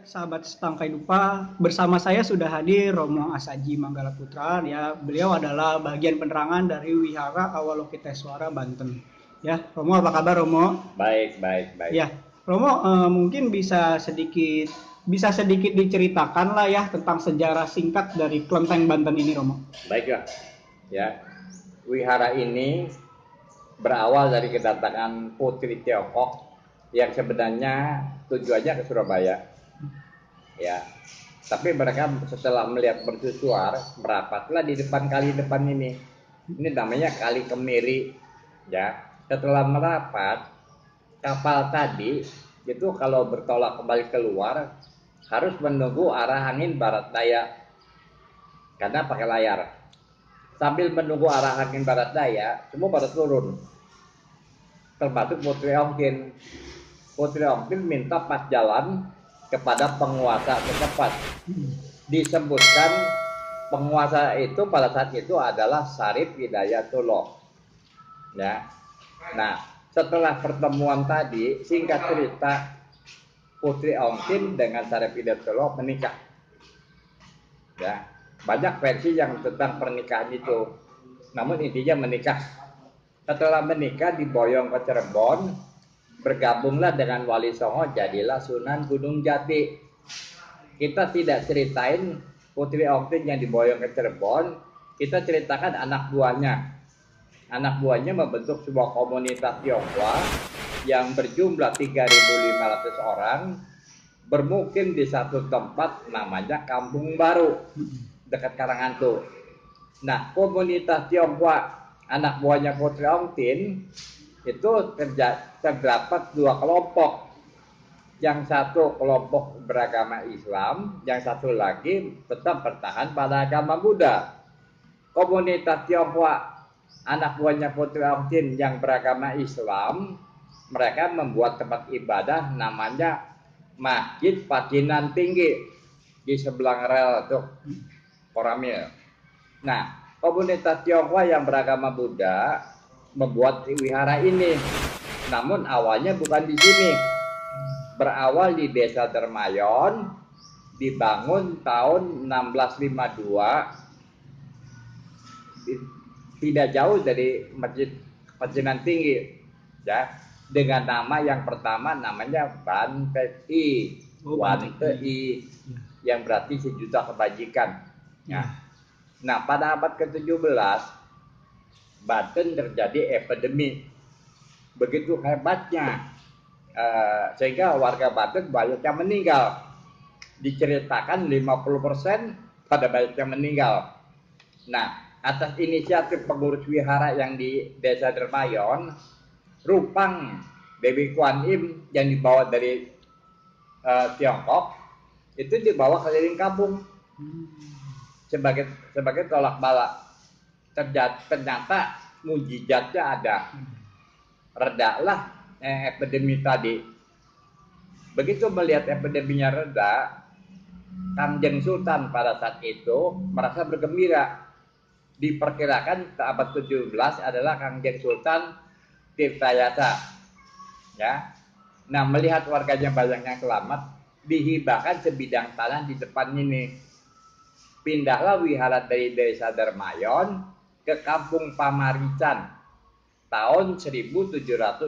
Sahabat Setangkai Dupa, bersama saya sudah hadir Romo Asaji Manggala Putra. Ya, beliau adalah bagian penerangan dari Wihara Awalokiteswara Banten. Ya, Romo, apa kabar Romo? Baik, baik, baik. Ya, Romo, mungkin bisa sedikit diceritakan lah ya tentang sejarah singkat dari Klenteng Banten ini, Romo. Baiklah. Ya. Wihara ini berawal dari kedatangan putri Tiongkok yang sebenarnya tujuannya ke Surabaya. Ya. Tapi mereka setelah melihat mercusuar, merapatlah di depan ini. Ini namanya Kali Kemiri. Ya. Setelah merapat, kapal tadi itu kalau bertolak kembali keluar harus menunggu arah angin barat daya karena pakai layar. Sambil menunggu arah angin barat daya, semua pada turun, termasuk Putri Ongkin. Putri Ongkin minta pas jalan kepada penguasa setempat. Disebutkan penguasa itu pada saat itu adalah Sarip Hidayatullah. Ya. Nah, setelah pertemuan tadi, singkat cerita, Putri Ongkin dengan Sarip Hidayatullah menikah. Ya, banyak versi yang tentang pernikahan itu. Namun intinya menikah. Setelah menikah diboyong ke Cirebon, bergabunglah dengan Wali Songo, jadilah Sunan Gunung Jati. Kita tidak ceritain Putri Ongkin yang diboyong ke Cirebon, kita ceritakan anak buahnya. Anak buahnya membentuk sebuah komunitas Tionghoa yang berjumlah 3.500 orang, bermukim di satu tempat namanya Kampung Baru dekat Karangantu. Nah, komunitas Tionghoa anak buahnya Putri Ongkin itu terdapat dua kelompok. Yang satu kelompok beragama Islam, yang satu lagi tetap bertahan pada agama Buddha. Komunitas Tionghoa anak buahnya Putri Ongkin yang beragama Islam, mereka membuat tempat ibadah namanya Masjid Pacinan Tinggi di sebelah rel tuh Koramil. Nah, komunitas Tionghoa yang beragama Buddha membuat wihara ini. Namun awalnya bukan di sini. Berawal di Desa Dermayon, dibangun tahun 1652, tidak jauh dari Masjid Pacinan Tinggi, ya, dengan nama yang pertama namanya Bantei, Bantei, yang berarti sejuta kebajikan. Ya. Nah, pada abad ke-17 Banten terjadi epidemi begitu hebatnya, sehingga warga Banten banyak yang meninggal. Diceritakan 50% pada banyak yang meninggal. Nah, atas inisiatif pengurus wihara yang di Desa Dermayon, Rupang Dewi Kuan Im yang dibawa dari Tiongkok itu dibawa keliling kampung sebagai tolak bala. Ternyata mujizatnya ada. Redalah epidemi tadi. Begitu melihat epideminya reda, Kangjeng Sultan pada saat itu merasa bergembira. Diperkirakan ke abad 17 adalah Kangjeng Sultan Tirtayasa. Ya. Nah, melihat warganya banyak yang selamat, dihibahkan sebidang tanah di depan ini. Pindahlah wihara dari Desa Dermayon ke Kampung Pamarican tahun 1774.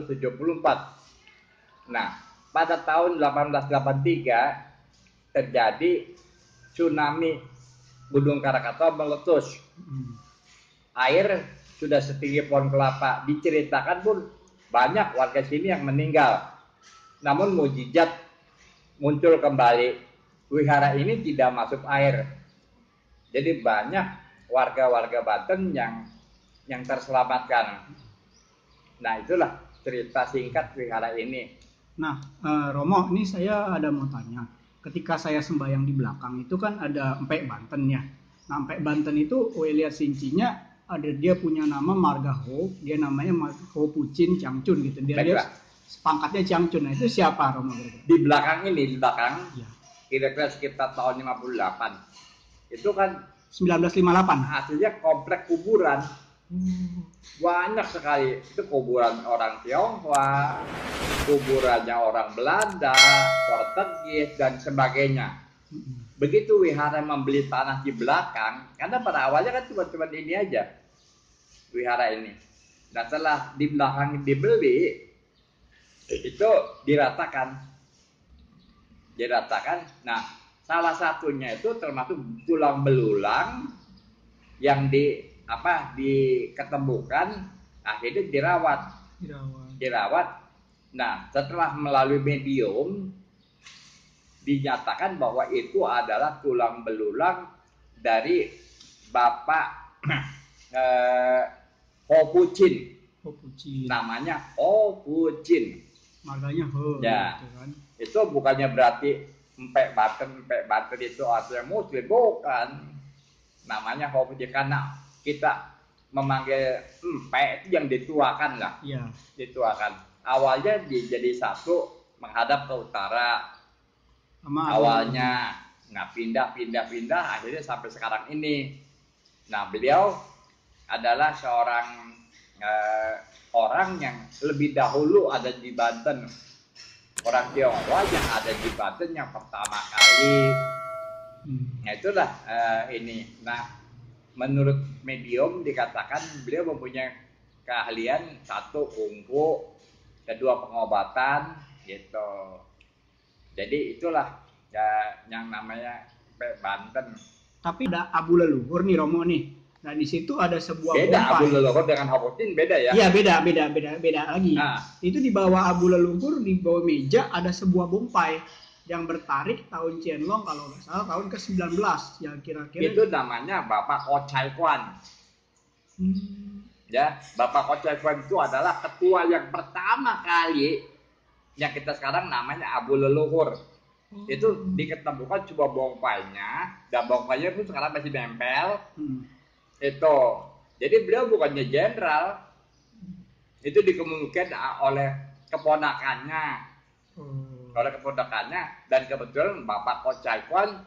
Nah, pada tahun 1883 terjadi tsunami Gunung Krakatau meletus. Air sudah setinggi pohon kelapa. Diceritakan pun banyak warga sini yang meninggal. Namun mujizat muncul kembali. Wihara ini tidak masuk air. Jadi banyak warga-warga Banten yang terselamatkan. Nah, itulah cerita singkat wihara ini. Nah, Romo, ini saya ada mau tanya. Ketika saya sembahyang di belakang itu kan ada Empek Banten ya. Nah, Empek Banten itu, lihat sincinya, ada dia punya nama Margaho, dia namanya Ho Pucin Changchun gitu. Dia pangkatnya Changchun. Nah, itu siapa Romo? Di belakang ya. Kira-kira sekitar tahun 58. Itu kan 1958. Hasilnya komplek kuburan. Banyak sekali. Itu kuburan orang Tionghoa, kuburannya orang Belanda, Portugis dan sebagainya. Begitu wihara membeli tanah di belakang, karena pada awalnya kan cuma ini aja wihara ini. Nah setelah di belakang dibeli, itu diratakan. Nah salah satunya itu termasuk tulang belulang yang diketemukan, akhirnya dirawat. Nah setelah melalui medium dinyatakan bahwa itu adalah tulang belulang dari Bapak Ho Pu Chin. Namanya Ho Pu Chin. Marganya Ho. Ya. Gitu kan. Itu bukannya berarti empek Banten itu artinya Muslim, bukan. Namanya Ho Pu Chin karena kita memanggil empek itu yang dituakan lah. Iya. Dituakan. Awalnya jadi satu menghadap ke utara. Awalnya, nah pindah, akhirnya sampai sekarang ini. Nah beliau adalah seorang orang yang lebih dahulu ada di Banten, orang Tionghoa yang ada di Banten yang pertama kali. Nah itulah ini. Nah menurut medium dikatakan beliau mempunyai keahlian, satu kungfu, kedua pengobatan, gitu. Jadi itulah ya, yang namanya Banten. Tapi ada abu leluhur nih Romo nih. Nah di situ ada sebuah beda bongkai. Abu leluhur dengan Hapotin beda ya? Iya beda lagi. Nah. Itu di bawah abu leluhur, di bawah meja ada sebuah bongkai yang bertarik tahun Qianlong kalau nggak salah tahun ke-19 yang kira-kira. Itu namanya Bapak Ko Chai Kwan. Ya, Bapak Ko Chai Kwan itu adalah ketua yang pertama kali yang kita sekarang namanya abu leluhur. Itu diketemukan coba bongkainya, dan bongkainya pun sekarang masih nempel. Itu jadi beliau bukannya jenderal, itu dikemukakan oleh keponakannya, dan kebetulan Bapak Ko Chai Kwan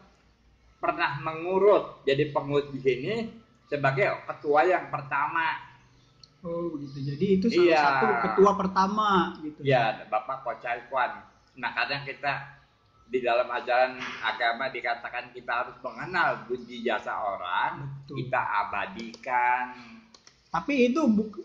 pernah mengurut, jadi pengurus di sini sebagai ketua yang pertama. Oh begitu. Jadi itu salah satu ketua pertama gitu. Ya, Bapak Ko Chai Kwan. Nah, kadang kita di dalam ajaran agama dikatakan kita harus mengenal budi jasa orang. Betul. Kita abadikan. Tapi itu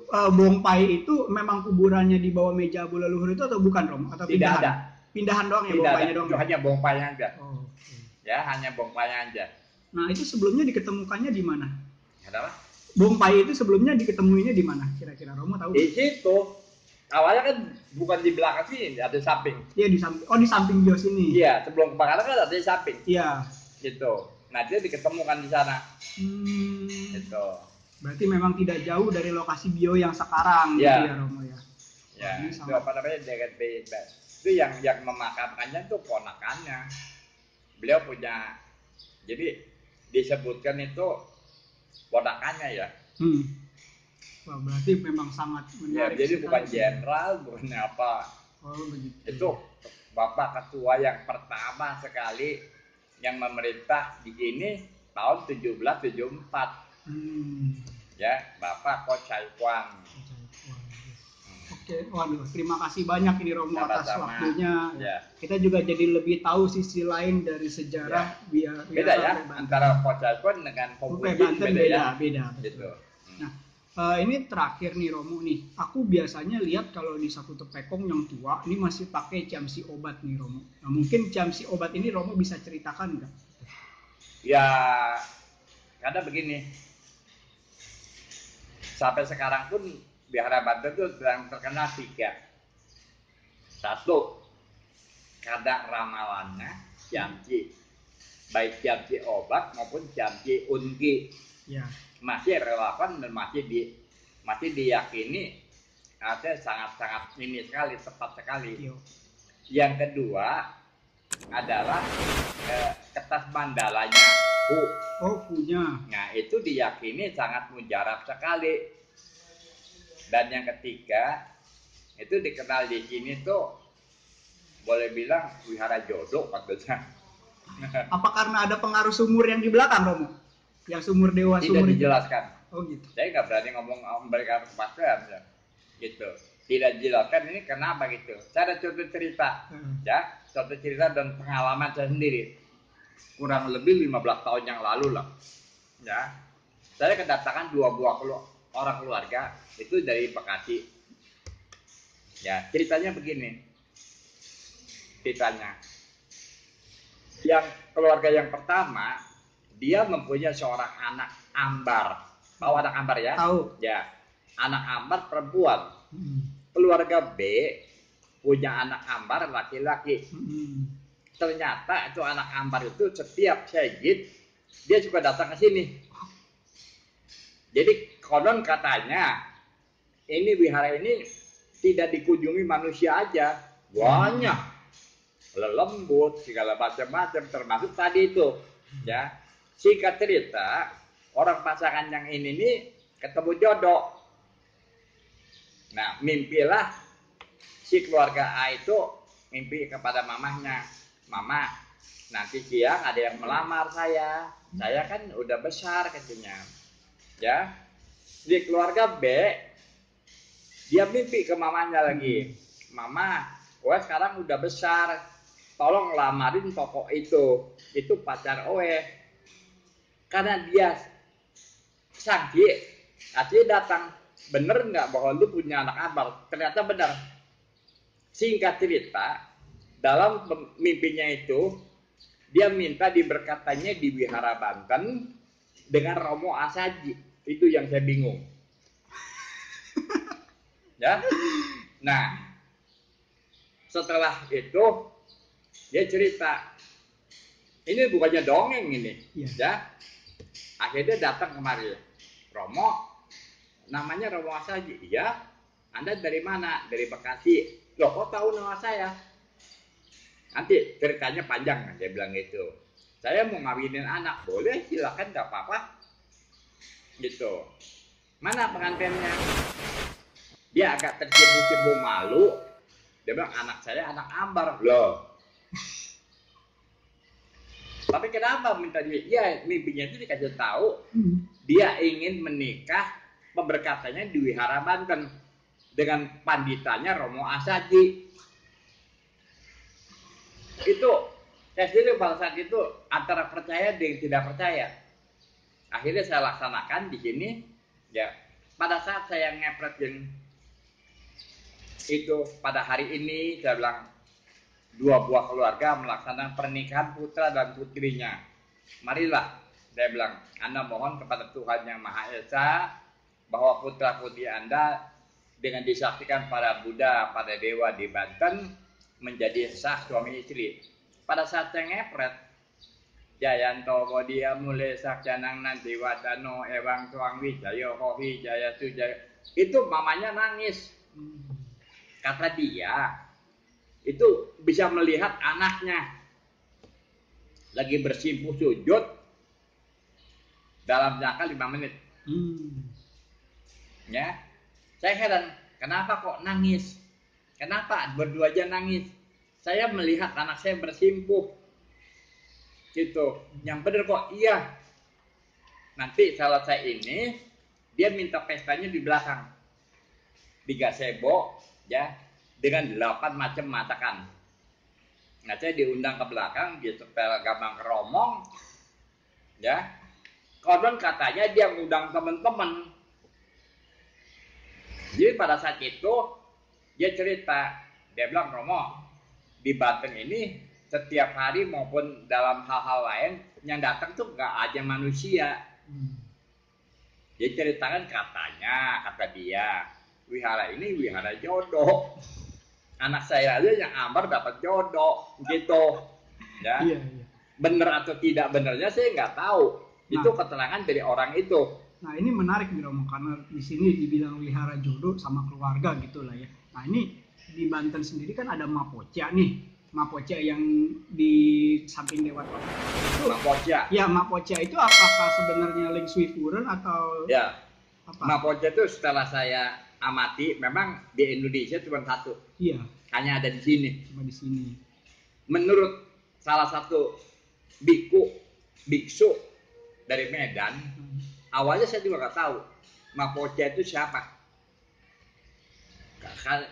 bongpai itu memang kuburannya di bawah meja abu leluhur itu atau bukan, Rom? Atau tidak pindahan? Ada. Pindahan doang ya, bongpainya doang. Itu hanya bongpainya aja. Okay. Ya, hanya bongpainya aja. Nah, itu sebelumnya diketemukannya di mana? Adalah bongpai itu sebelumnya diketemuinya di mana? Kira-kira Romo tahu? Di situ. Awalnya kan bukan di belakang sini, ada di samping. Iya, di samping. Oh, di samping bios ini. Iya, sebelum kebakaran kan ada di samping. Iya. Gitu. Nah, dia diketemukan di sana. Gitu. Berarti memang tidak jauh dari lokasi bio yang sekarang, gitu ya Romo ya. Ya, itu apa namanya dekat itu yang memakamkannya tuh ponakannya. Beliau punya, jadi disebutkan itu ponakannya ya. Wah, berarti memang sangat menarik. Ya, jadi bukan jenderal, bukan apa. Oh, begitu. Itu Bapak ketua yang pertama sekali yang memerintah di sini tahun 1774. Ya, Bapak Ko Chai Kwan. Oke, waduh, terima kasih banyak ini Romo atas waktunya. Ya. Kita juga jadi lebih tahu sisi lain dari sejarah beda ya antara Ko Chai Kwan dengan Ho Pu Chin beda. Gitu. Nah, ini terakhir nih Romo nih. Aku biasanya lihat kalau di Saku Tepekong yang tua ini masih pakai camsi obat nih Romo. Nah, mungkin camsi obat ini Romo bisa ceritakan nggak? Ya, karena begini. Sampai sekarang pun Wihara Banten itu terkenal 3. 1, kadang ramalannya jamci, baik jamci obat maupun jamci unki, masih relevan dan masih diyakini ada sangat ini sekali, tepat sekali. Yang kedua adalah kertas mandalanya punya. Nah, itu diyakini sangat mujarab sekali. Dan yang ketiga, itu dikenal di sini tuh boleh bilang wihara jodoh katanya. Apa karena ada pengaruh sumur yang di belakang, Romo? Yang sumur dewa tidak sumur dijelaskan. Oh gitu. Saya nggak berani ngomong memberikan kepastian ya. Gitu. Tidak jelaskan ini kenapa gitu. Saya ada contoh cerita, ya, contoh cerita dan pengalaman saya sendiri. Kurang lebih 15 tahun yang lalu lah, ya. Saya kedatangan 2 buah orang keluarga itu dari Bekasi. Ya, ceritanya begini. Ceritanya. Yang keluarga yang pertama, dia mempunyai seorang anak ambar. Tahu anak ambar ya? Tahu. Ya. Anak ambar perempuan. Keluarga B punya anak ambar laki-laki. Ternyata itu anak ambar itu setiap Syed dia juga datang ke sini. Jadi konon katanya ini wihara ini tidak dikunjungi manusia aja, banyak lelembut segala macam-macam termasuk tadi itu. Ya, singkat cerita orang pasangan yang ini nih ketemu jodoh. Nah, mimpilah si keluarga A itu mimpi kepada mamahnya, mama, nanti siang ada yang melamar saya kan udah besar katanya. Ya, di keluarga B dia mimpi ke mamanya lagi, mama, gue sekarang udah besar, tolong lamarin toko itu pacar Oe, karena dia sangki, artinya datang. Bener nggak bahwa lu punya anak ambar? Ternyata benar. Singkat cerita, dalam mimpinya itu dia minta diberkatanya di Wihara Banten dengan Romo Asaji. Itu yang saya bingung. Ya. Nah, setelah itu dia cerita. Ini bukannya dongeng ini, ya. Akhirnya datang kemari. Romo, namanya Romo Asaji. Iya. Anda dari mana? Dari Bekasi. Loh, kok tahu nama saya? Nanti ceritanya panjang, dia bilang gitu. Saya mau ngawinin anak, boleh, silakan, gak apa-apa. Gitu. Mana pengantinnya? Dia agak tercium-cium malu. Dia bilang, anak saya anak ambar. Loh. Tapi kenapa minta dia? Ya, mimpinya itu dikasih tahu. Dia ingin menikah, pemberkatannya di Wihara Banten dengan panditanya Romo Asaji. Itu saya sendiri pada saat itu antara percaya dengan tidak percaya. Akhirnya saya laksanakan di sini. Ya, pada saat saya ngepretin itu pada hari ini saya bilang 2 buah keluarga melaksanakan pernikahan putra dan putrinya. Marilah, saya bilang, Anda mohon kepada Tuhan Yang Maha Esa bahwa putra putri Anda dengan disaksikan pada Buddha, pada Dewa di Banten menjadi sah suami istri. Pada saat saya ngepret, Jayanto Bodia Mule Sakjanang Nanti Wadano Ewang Tuang Wijaya Hohi Jaya Sujaya, itu mamanya nangis. Kata dia, itu bisa melihat anaknya lagi bersimpuh sujud dalam jangka 5 menit. Ya, saya heran, kenapa kok nangis? Kenapa berdua aja nangis? Saya melihat anak saya bersimpuh. Gitu. Yang benar kok iya. Nanti selesai ini dia minta pestanya di belakang. Di gazebo ya, dengan 8 macam masakan. Nah, saya diundang ke belakang, dia setel gambang keromong. Ya. Konon katanya dia ngundang teman-teman. Jadi pada saat itu dia cerita, dia bilang, Romo, di Banten ini setiap hari maupun dalam hal-hal lain yang datang tuh gak aja manusia. Dia ceritakan katanya, kata dia, wihara ini wihara jodoh. Anak saya aja yang ambar dapat jodoh, gitu. Ya. Iya. Bener atau tidak benernya saya nggak tahu. Itu keterangan dari orang itu. Nah, ini menarik nih Romo, karena di sini dibilang wihara jodoh sama keluarga gitu lah ya. Nah, ini di Banten sendiri kan ada Mapocha nih. Mapocha yang di samping Dewa Kota. Mapocha. Ya, Mapocha itu apakah sebenarnya Ling Sui Furen atau ya. Apa? Mapocha itu setelah saya amati memang di Indonesia cuma satu. Iya. Hanya ada di sini. Cuma di sini. Menurut salah satu biksu dari Medan, awalnya saya juga nggak tahu Mapocha itu siapa.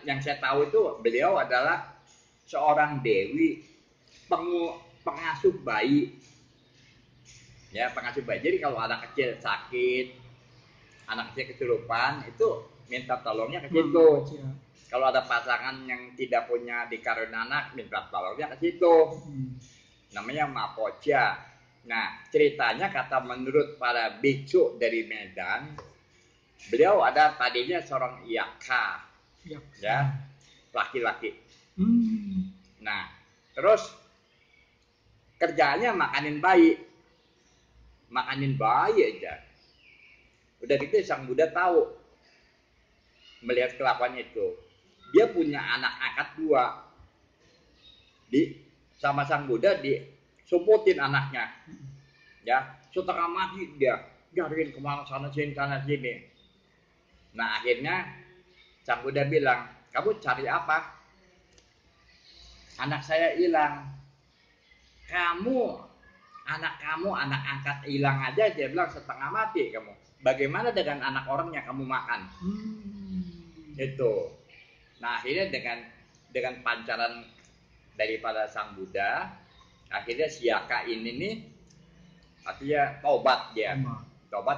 Yang saya tahu itu beliau adalah seorang dewi pengasuh bayi. Ya, pengasuh bayi. Jadi kalau anak kecil sakit, anak kecil kesurupan, itu minta tolongnya ke situ. Kalau ada pasangan yang tidak punya dikaruniai anak, minta tolongnya ke situ. Namanya Mapocha. Nah, ceritanya kata menurut para biksu dari Medan, beliau ada tadinya seorang yaka, ya, laki-laki. Nah, terus kerjaannya makanin bayi aja. Udah gitu Sang Buddha tahu, melihat kelakuan itu. Dia punya anak angkat 2. Sama Sang Buddha disumputin anaknya. Ya, setengah mati dia garin kemana sana sini. Nah, akhirnya Sang Buddha bilang, kamu cari apa? Anak saya hilang. Anak kamu anak angkat hilang aja, dia bilang setengah mati kamu. Bagaimana dengan anak orang yang kamu makan? Itu. Nah, akhirnya dengan pancaran daripada Sang Buddha, akhirnya si Yaka ini nih, artinya tobat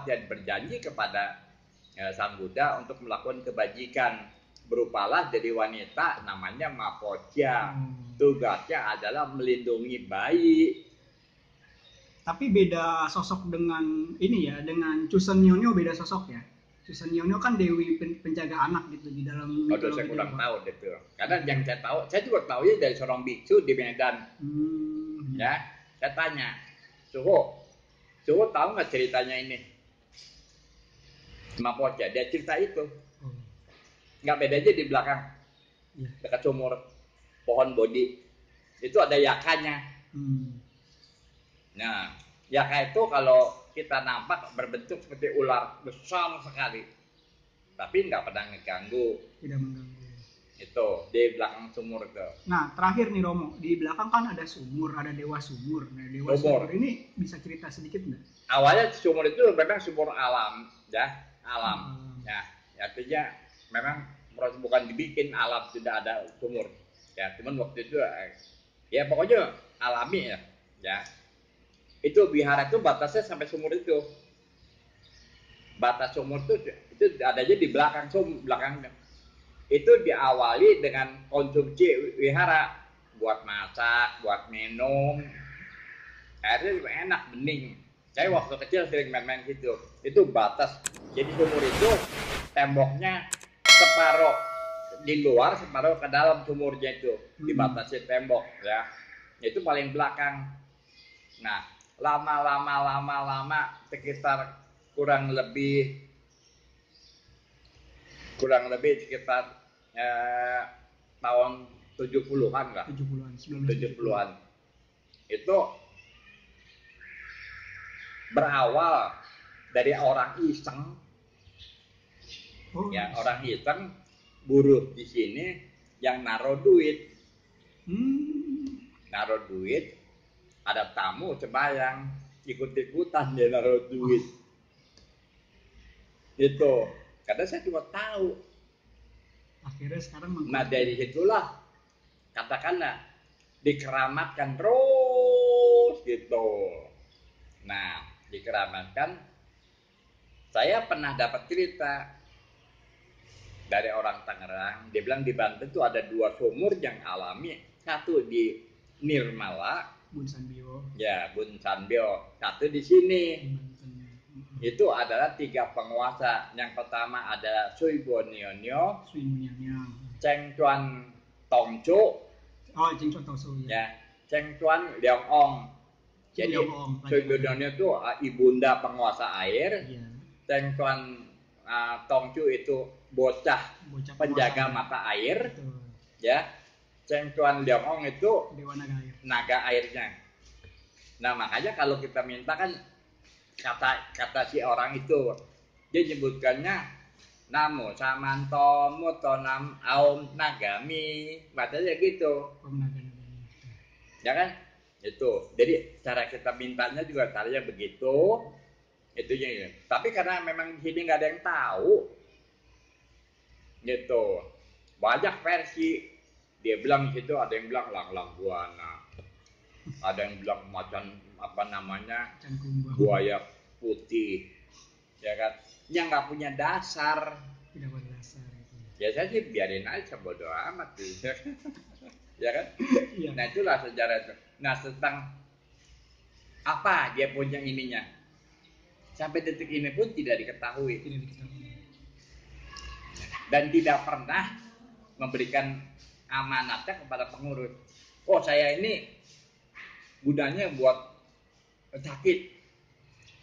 dan berjanji kepada Sang Buddha untuk melakukan kebajikan. Berupalah jadi wanita namanya Mapocha. Tugasnya adalah melindungi bayi. Tapi beda sosok dengan ini ya, dengan Chusen Nyonya beda sosok ya. Chusen Nyonya kan dewi penjaga anak gitu di dalam mitologi. Saya kurang tahu gitu. Karena yang saya tahu, saya juga tahu ya dari seorang biksu di Medan. Ya, saya tanya, Suho tahu nggak ceritanya ini? Mapocha, dia cerita itu. Nggak beda aja di belakang, dekat sumur pohon bodi. Itu ada yakanya. Nah, yaka itu kalau kita nampak berbentuk seperti ular besar sekali, tapi nggak pernah ngeganggu. Tidak mengganggu. Itu di belakang sumur itu. Nah, terakhir nih Romo, di belakang kan ada sumur, ada dewa sumur. Nah, dewa sumur ini bisa cerita sedikit nggak? Awalnya sumur itu memang sumur alam, ya, alam. Ya, artinya memang bukan dibikin alam, tidak ada sumur. Ya, cuman waktu itu ya pokoknya alami ya. Itu wihara itu batasnya sampai sumur itu. Batas sumur itu adanya di belakang belakangnya. Itu diawali dengan konsumsi wihara, buat masak, buat minum. Airnya juga enak, bening. Saya waktu kecil sering main-main gitu. Itu batas. Jadi sumur itu temboknya separuh di luar, separuh ke dalam sumurnya itu. Dibatasi tembok ya. Itu paling belakang. Nah, lama sekitar kurang lebih sekitar tahun 70-an lah. 70-an. Itu berawal dari orang iseng. Orang iseng buruh di sini yang naruh duit. Ada tamu sembahyang, ikut-ikutan dia naruh duit. Itu. Karena saya cuma tahu. Akhirnya sekarang Nah, dari situlah katakanlah dikeramatkan terus gitu. Nah, dikeramatkan. Saya pernah dapat cerita dari orang Tangerang. Dia bilang di Banten itu ada 2 sumur yang alami. Satu di Nirmala, Bun Sanbio. Ya, Bun Sanbio. Satu di sini. Itu adalah 3 penguasa. Yang pertama ada Sui Bonionyo, Cheng Chuan Tongcu, Cheng Chuan Tongcu ya, Cheng Chuan Leong. Jadi Sui Bonionyo itu ibunda penguasa air. Cheng Chuan Tongcu itu bocah penjaga mata air. Ya. Cheng Chuan Leong itu dewa naga airnya. Nah, makanya kalau kita minta kan kata si orang itu, dia nyebutkannya Namo Samanto Mutonam Aum Nagami, bacanya gitu. Ya kan? Itu. Jadi cara kita mintanya juga caranya begitu. Itunya ya. Tapi karena memang di sini nggak ada yang tahu, gitu. Banyak versi. Dia bilang di situ, ada yang bilang lang-lang buana, ada yang bilang macan apa namanya buaya putih, ya kan? Yang nggak punya dasar. Tidak berdasar itu. Ya saya sih biarin aja, bodo amat tuh. Ya kan? Iya. Nah itulah sejarah itu. Nah tentang apa dia punya ininya, sampai detik ini pun tidak diketahui. Tidak diketahui. Dan tidak pernah memberikan amanatnya kepada pengurus. Oh saya ini gunanya buat sakit.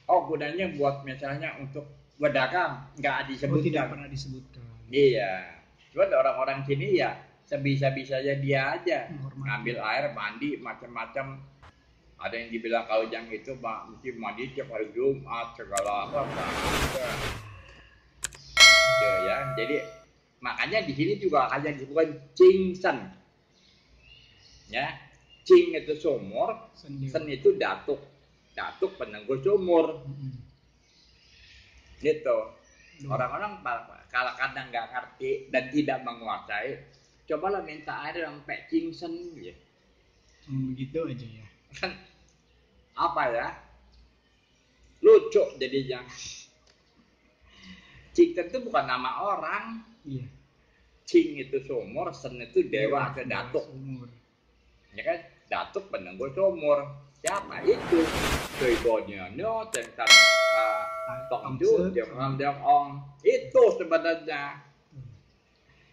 Oh gunanya buat misalnya untuk berdagang, nggak disebutkan. Oh, tidak pernah disebutkan. Iya. Cuma orang-orang sini ya sebisa-bisanya dia aja ngambil air mandi macam-macam. Ada yang dibilang kalau yang itu mesti mandi tiap hari Jumat segala apa. Ya, jadi makanya di sini juga hanya disebutkan Cingsen. Ya, Cing itu sumur, Sen itu datuk. Datuk penenggul sumur. Gitu. Orang-orang kalau kadang nggak ngerti dan tidak menguasai, cobalah minta air sampai Cingsen ya. Begitu aja ya. Kan apa ya? Lucu jadinya. Cingsen itu bukan nama orang. Iya. Cing itu sumur, Sen itu dewa ke datuk. Ya kan? Datuk penenggul sumur. Siapa itu? Tuibonya no tentang Tongju, jangan ong. Itu sebenarnya.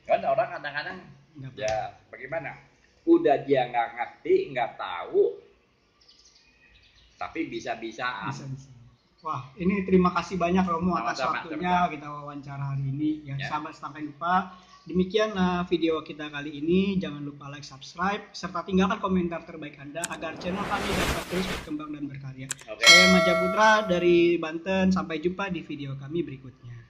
Kan orang kadang-kadang ya bagaimana? Udah dia nggak ngerti, nggak tahu, tapi bisa-bisaan. Bisa-bisa. Wah, ini terima kasih banyak Romo atas Sama-sama, waktunya kita wawancara hari ini. Ya, sahabat sampai lupa. Demikian video kita kali ini. Jangan lupa like, subscribe, serta tinggalkan komentar terbaik Anda agar channel kami dapat terus berkembang dan berkarya. Saya Maja Putra dari Banten. Sampai jumpa di video kami berikutnya.